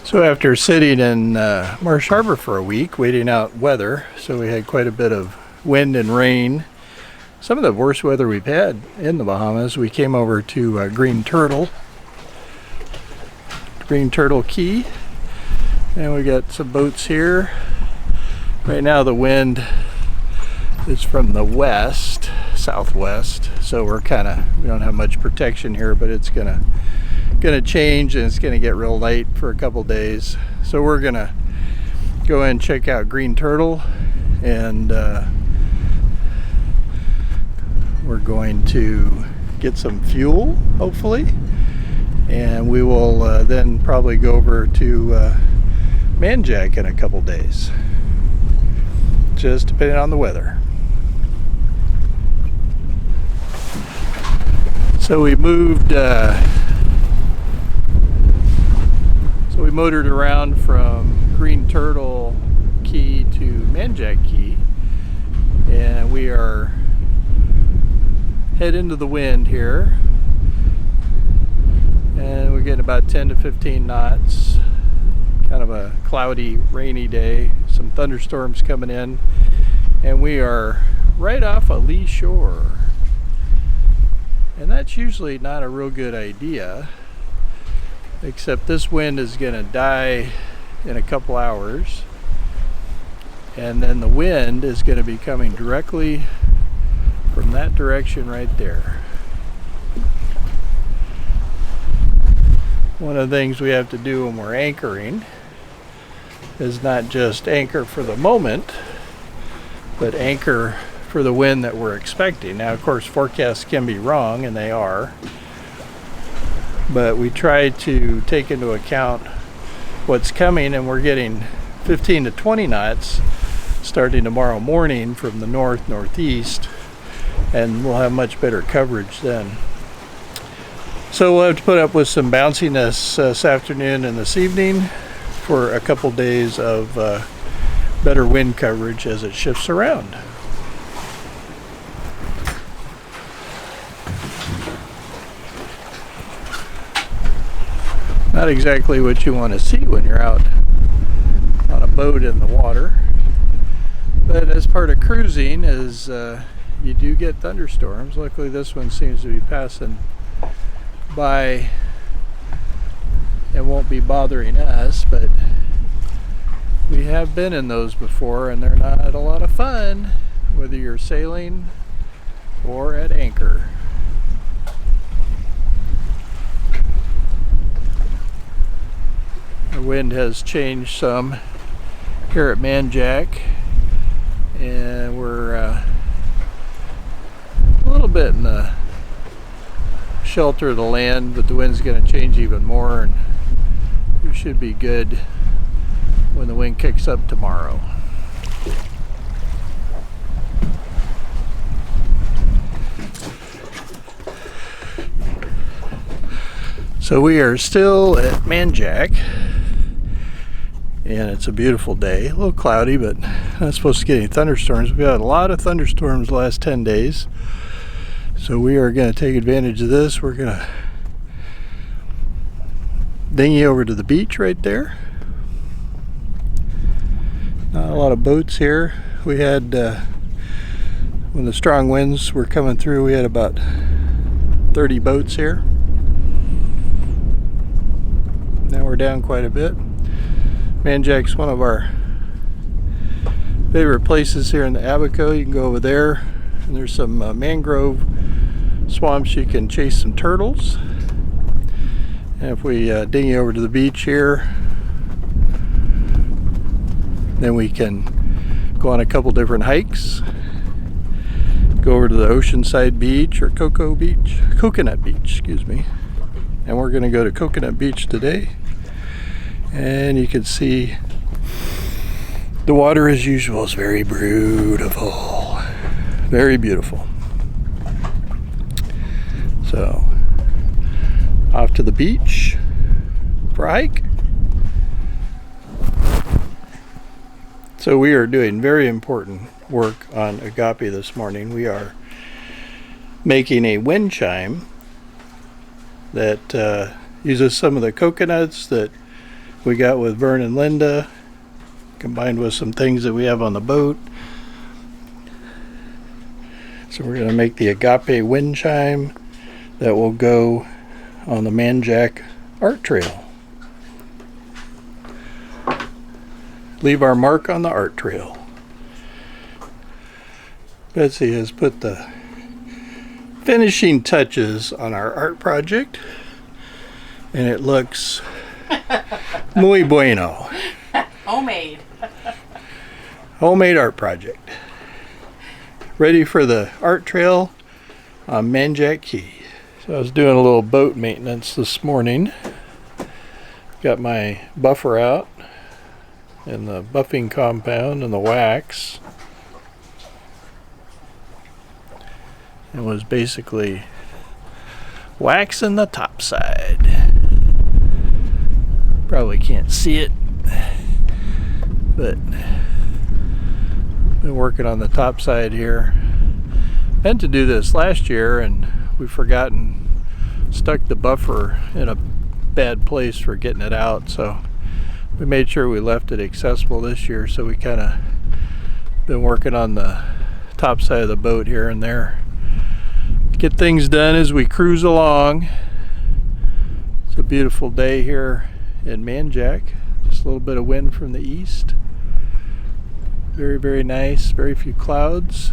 So after sitting in Marsh Harbor for a week waiting out weather, so we had quite a bit of wind and rain, some of the worst weather we've had in the Bahamas, we came over to Green Turtle Key, and we got some boats here. Right now the wind is from the west, southwest, so we don't have much protection here, but it's gonna change and it's gonna get real light for a couple days. So we're gonna go and check out Green Turtle, and we're going to get some fuel, hopefully, and we will then probably go over to Manjack in a couple days, just depending on the weather. So we moved we motored around from Green Turtle Key to Manjack Key, and we are head into the wind here, and we're getting about 10 to 15 knots. Kind of a cloudy, rainy day, some thunderstorms coming in, and we are right off a lee shore, and that's usually not a real good idea, except this wind is going to die in a couple hours, and then the wind is going to be coming directly from that direction right there. One of the things we have to do when we're anchoring is not just anchor for the moment, but anchor for the wind that we're expecting. Now, of course, forecasts can be wrong, and they are, but we try to take into account what's coming, and we're getting 15 to 20 knots starting tomorrow morning from the northeast, and we'll have much better coverage then. So we'll have to put up with some bounciness this afternoon and this evening for a couple days of better wind coverage as it shifts around. Not exactly what you want to see when you're out on a boat in the water, but as part of cruising is you do get thunderstorms. Luckily this one seems to be passing by and won't be bothering us, but we have been in those before, and they're not a lot of fun, whether you're sailing or at anchor. The wind has changed some here at Manjack, and we're a little bit in the shelter of the land, but the wind's going to change even more, and we should be good when the wind kicks up tomorrow. So we are still at Manjack, and it's a beautiful day. A little cloudy, but not supposed to get any thunderstorms. We've had a lot of thunderstorms the last 10 days. So we are going to take advantage of this. We're going to dinghy over to the beach right there. Not a lot of boats here. We had, when the strong winds were coming through, we had about 30 boats here. Now we're down quite a bit. Manjack's one of our favorite places here in the Abacos. You can go over there, and there's some mangrove swamps. You can chase some turtles. And if we dinghy over to the beach here, then we can go on a couple different hikes. Go over to the Oceanside Beach or Coconut Beach, excuse me. And we're going to go to Coconut Beach today. And you can see the water, as usual, is very beautiful. Very beautiful. So, off to the beach for a hike. So we are doing very important work on Agape this morning. We are making a wind chime that uses some of the coconuts that we got with Vern and Linda, combined with some things that we have on the boat. So we're going to make the agape wind chime that will go on the Manjack art trail. Leave our mark on the art trail. Betsy has put the finishing touches on our art project, and it looks muy bueno. Homemade. Homemade art project. Ready for the art trail on Manjack Key. So I was doing a little boat maintenance this morning. Got my buffer out and the buffing compound and the wax. It was basically waxing the top side. Probably can't see it, but been working on the top side here. Meant to do this last year and we stuck the buffer in a bad place for getting it out, so we made sure we left it accessible this year. So we kind of been working on the top side of the boat here and there. Get things done as we cruise along. It's a beautiful day here in Manjack. Just a little bit of wind from the east. Very, very nice. Very few clouds.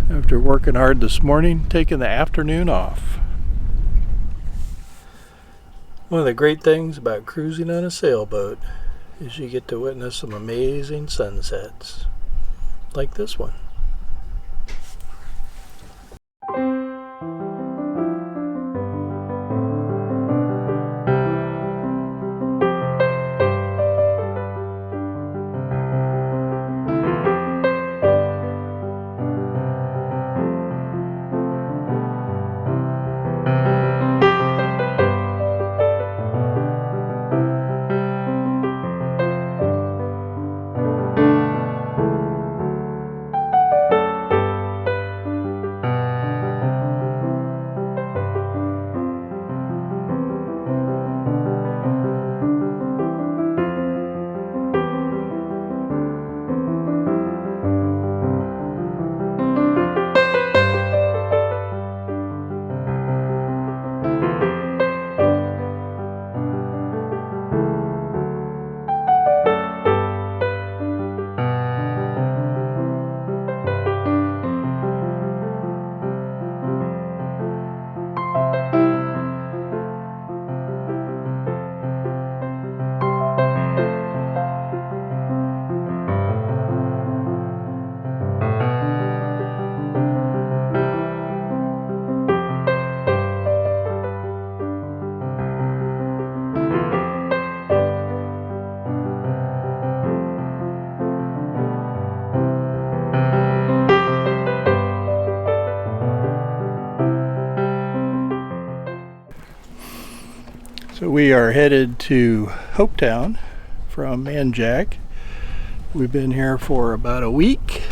After working hard this morning, taking the afternoon off. One of the great things about cruising on a sailboat is you get to witness some amazing sunsets, like this one. So we are headed to Hopetown from Manjack. We've been here for about a week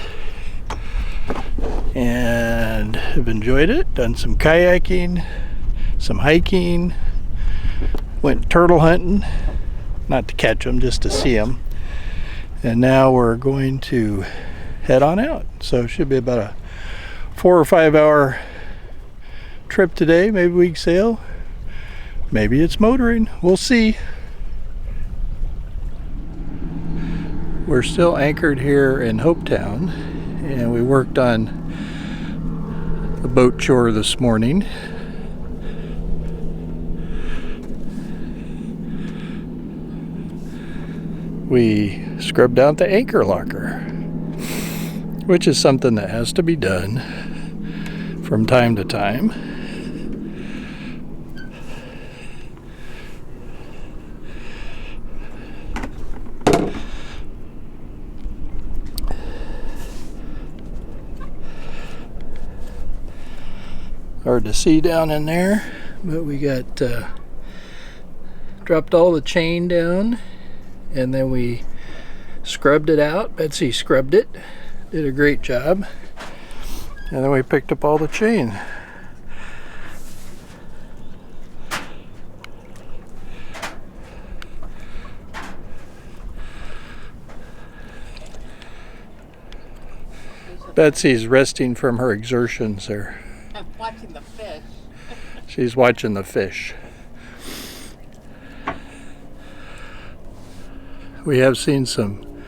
and have enjoyed it. Done some kayaking, some hiking, went turtle hunting, not to catch them, just to see them. And now we're going to head on out. So it should be about a 4 or 5 hour trip today. Maybe we can sail. Maybe it's motoring. We'll see. We're still anchored here in Hopetown, and we worked on the boat chore this morning. We scrubbed out the anchor locker, which is something that has to be done from time to time. Hard to see down in there, but we got dropped all the chain down, and then we scrubbed it out. Betsy scrubbed it, did a great job, and then we picked up all the chain. Betsy's resting from her exertions there. I'm watching the fish. She's watching the fish. We have seen some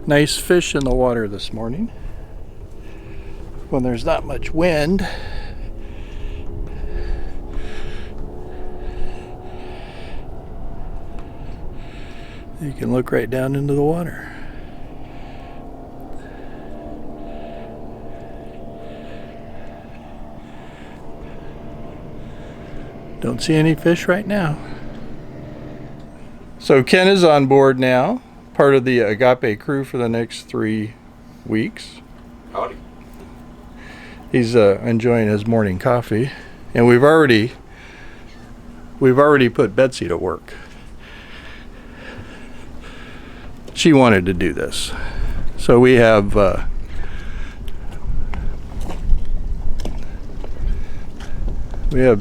nice fish in the water this morning when there's not much wind. You can look right down into the water. Don't see any fish right now. So Ken is on board now, part of the Agape crew for the next 3 weeks. Howdy. He's enjoying his morning coffee, and we've already put Betsy to work. She wanted to do this, so we have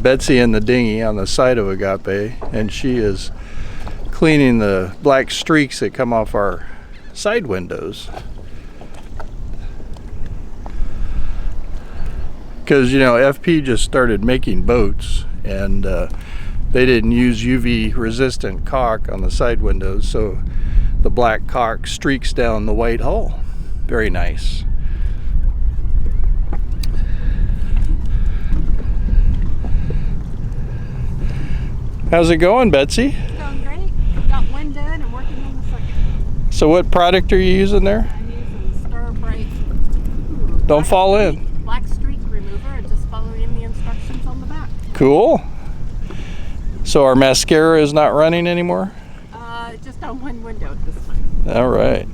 Betsy in the dinghy on the side of Agape, and she is cleaning the black streaks that come off our side windows. Because, you know, FP just started making boats, and they didn't use UV resistant caulk on the side windows, so the black caulk streaks down the white hull. Very nice. How's it going, Betsy? Going great. Got one done and working on the second. So what product are you using there? I'm using Star Bright. Don't fall in. Black streak remover and just following the instructions on the back. Cool. So our mascara is not running anymore? Just on one window at this time. All right.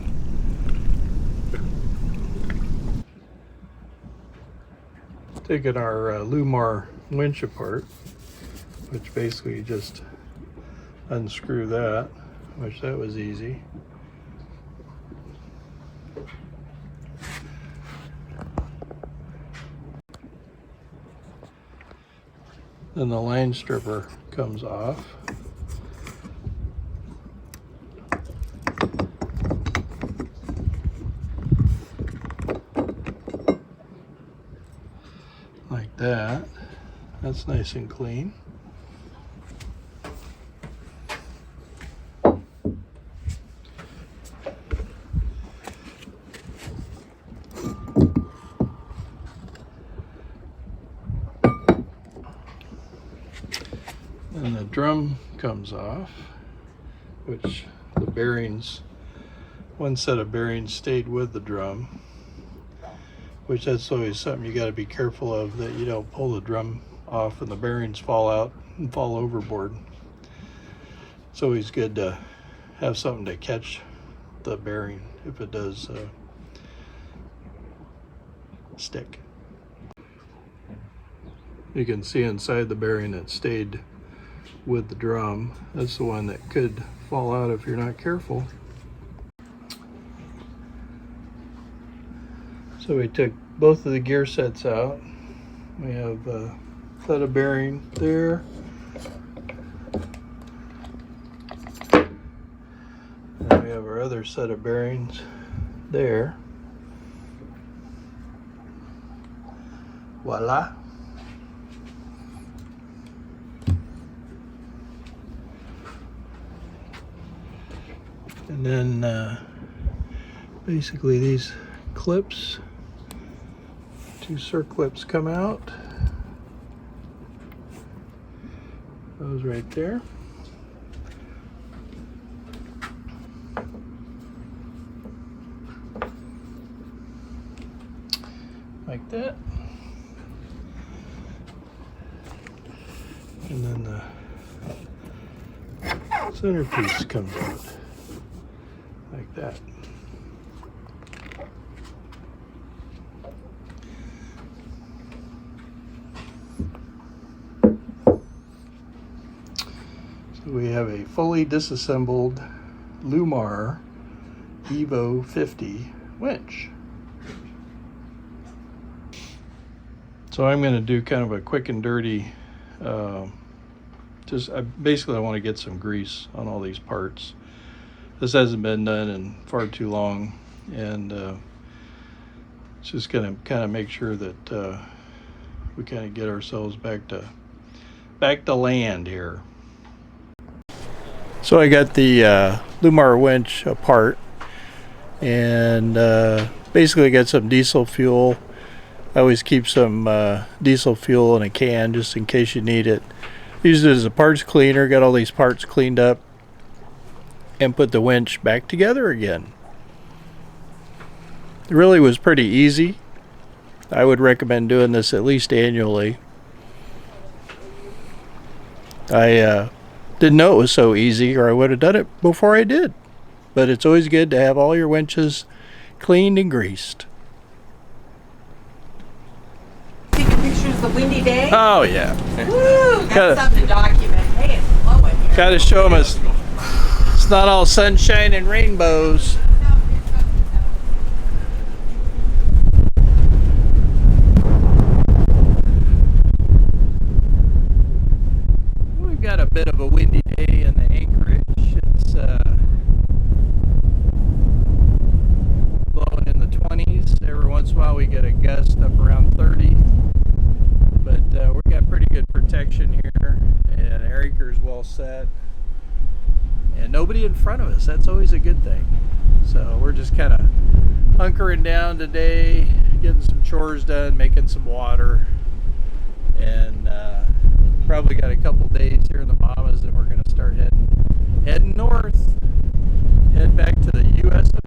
Taking our Lumar winch apart, which basically just unscrew that, which that was easy. Then the line stripper comes off. Like that. That's nice and clean. And the drum comes off, which the bearings, one set of bearings stayed with the drum, which that's always something you got to be careful of, that you don't pull the drum off and the bearings fall out and fall overboard. It's always good to have something to catch the bearing if it does stick. You can see inside the bearing that stayed with the drum. That's the one that could fall out if you're not careful. So we took both of the gear sets out. We have a set of bearing there. And we have our other set of bearings there. Voila. And then basically these clips, two circlips come out. Those right there. Like that. And then the centerpiece comes out like that. So we have a fully disassembled Lumar Evo 50 winch. So I'm going to do kind of a quick and dirty, basically I want to get some grease on all these parts. This hasn't been done in far too long, and Just gonna kind of make sure that we kind of get ourselves back to land here. So I got the Lumar winch apart, and basically got some diesel fuel. I always keep some diesel fuel in a can just in case you need it. Used it as a parts cleaner, got all these parts cleaned up, and put the winch back together again. It really was pretty easy. I would recommend doing this at least annually. I didn't know it was so easy, or I would have done it before I did. But it's always good to have all your winches cleaned and greased. Taking pictures of the windy day. Oh yeah. Woo! That's something to document. Hey, it's blowing here. Gotta show them it's not all sunshine and rainbows. We've got a bit of a windy day in the Anchorage. It's blowing in the 20s. Every once in a while we get a gust up around 30. But we've got pretty good protection here, and our anchor's well set. And nobody in front of us. That's always a good thing. So we're just kind of hunkering down today, getting some chores done, making some water, and probably got a couple days here in the Bahamas, and we're going to start heading north, head back to the USA